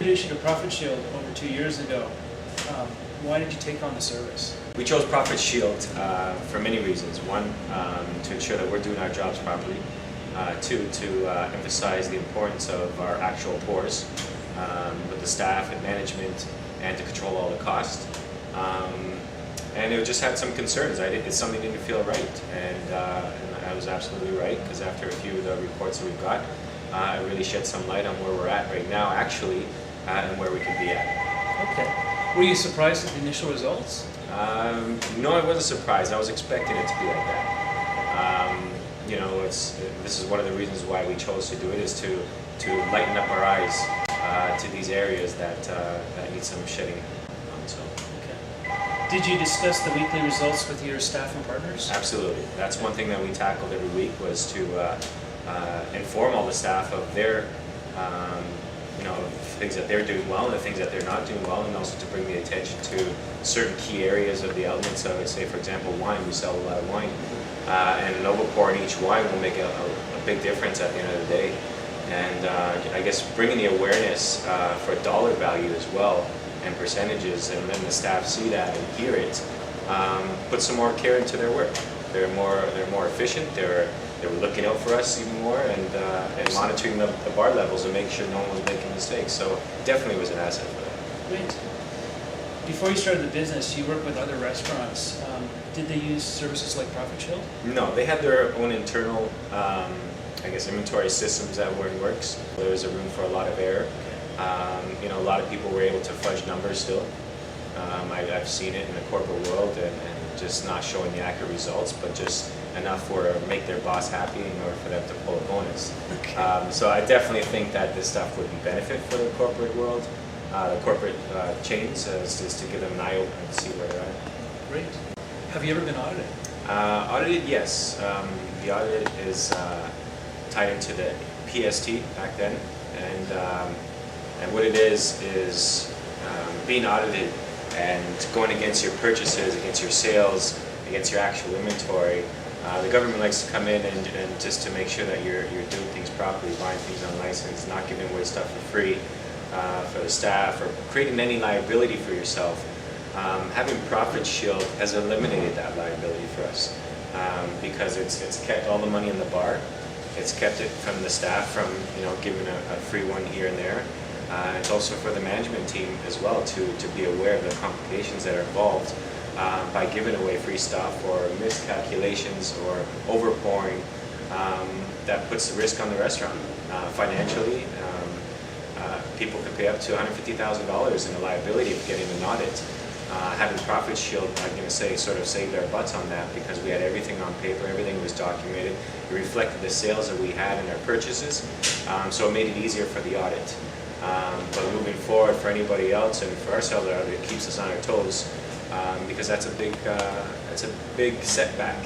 You issued a Profit Shield over 2 years ago. Why did you take on the service? We chose Profit Shield for many reasons. One, to ensure that we're doing our jobs properly. Two, to emphasize the importance of our actual pours with the staff and management, and to control all the cost. And it just had some concerns. It's something that didn't feel right, and I was absolutely right, because after a few of the reports that we've got, it really shed some light on where we're at right now, actually, and where we could be at. Okay. Were you surprised at the initial results? No, I wasn't surprised. I was expecting it to be like that. This is one of the reasons why we chose to do it, is to lighten up our eyes to these areas that need some shedding on. So. Okay. Did you discuss the weekly results with your staff and partners? Absolutely. That's one thing that we tackled every week, was to inform all the staff of their things that they're doing well and the things that they're not doing well, and also to bring the attention to certain key areas of the elements of it. Say, for example, wine. We sell a lot of wine, and an overpour in each wine will make a big difference at the end of the day. And I guess bringing the awareness for dollar value as well, and percentages, and then the staff see that and hear it, put some more care into their work. They're more efficient. They're looking out for us even more, and monitoring the bar levels and making sure no one was making mistakes. So it definitely was an asset for them. Great. Before you started the business, you worked with other restaurants. Did they use services like Profit Shield? No, they had their own internal, inventory systems that were in works. There was a room for a lot of error. A lot of people were able to fudge numbers still. I've seen it in the corporate world, and just not showing the accurate results, but just enough to make their boss happy in order for them to pull a bonus. Okay. So I definitely think that this stuff would be benefit for the corporate world, the corporate chains, is to give them an eye open and see where they're at. Great. Have you ever been audited? Audited, yes. The audit is tied into the PST back then, and what it is being audited and going against your purchases, against your sales, against your actual inventory. The government likes to come in and just to make sure that you're doing things properly, buying things on license, not giving away stuff for free for the staff, or creating any liability for yourself. Having Profit Shield has eliminated that liability for us, because it's kept all the money in the bar. It's kept it from the staff from giving a free one here and there. It's also for the management team as well to be aware of the complications that are involved by giving away free stuff, or miscalculations, or overpouring that puts the risk on the restaurant financially. People could pay up to $150,000 in a liability of getting an audit. Having Profit Shield, I'm going to say, sort of saved our butts on that, because we had everything on paper, everything was documented. It reflected the sales that we had and our purchases, so it made it easier for the audit. But moving forward, for anybody else and for ourselves, it keeps us on our toes, because that's a big setback.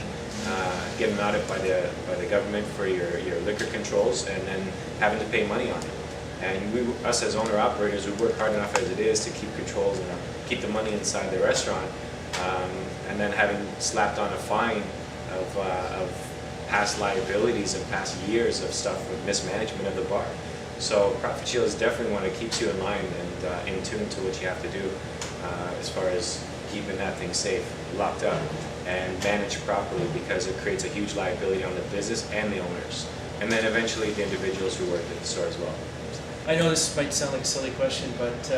Getting an audit by the government for your liquor controls, and then having to pay money on it. And us as owner-operators, we work hard enough as it is to keep controls and keep the money inside the restaurant, and then having slapped on a fine of past liabilities and past years of stuff with mismanagement of the bar. So Profit Shield is definitely one that keeps you in line and in tune to what you have to do as far as keeping that thing safe, locked up, and managed properly, because it creates a huge liability on the business and the owners, and then eventually the individuals who work at the store as well. I know this might sound like a silly question, but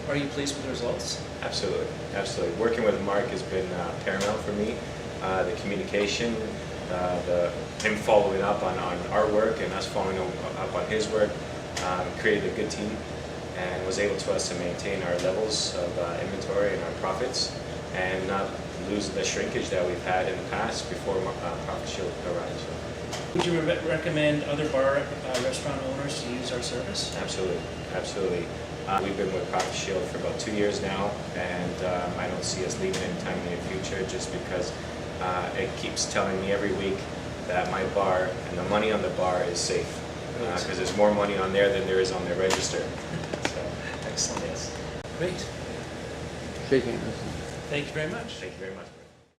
are you pleased with the results? Absolutely, absolutely. Working with Mark has been paramount for me. The communication, him following up on our work and us following up on his work, created a good team, and was able to us to maintain our levels of inventory and our profits, and not lose the shrinkage that we've had in the past before Profit Shield arrived. So. Would you recommend other bar restaurant owners to use our service? Absolutely, absolutely. We've been with Profit Shield for about 2 years now, and I don't see us leaving anytime in the future, just because it keeps telling me every week that my bar and the money on the bar is safe, because there's more money on there than there is on their register. So. Excellent. Yes. Great. Shaking. Thank you very much. Thank you very much.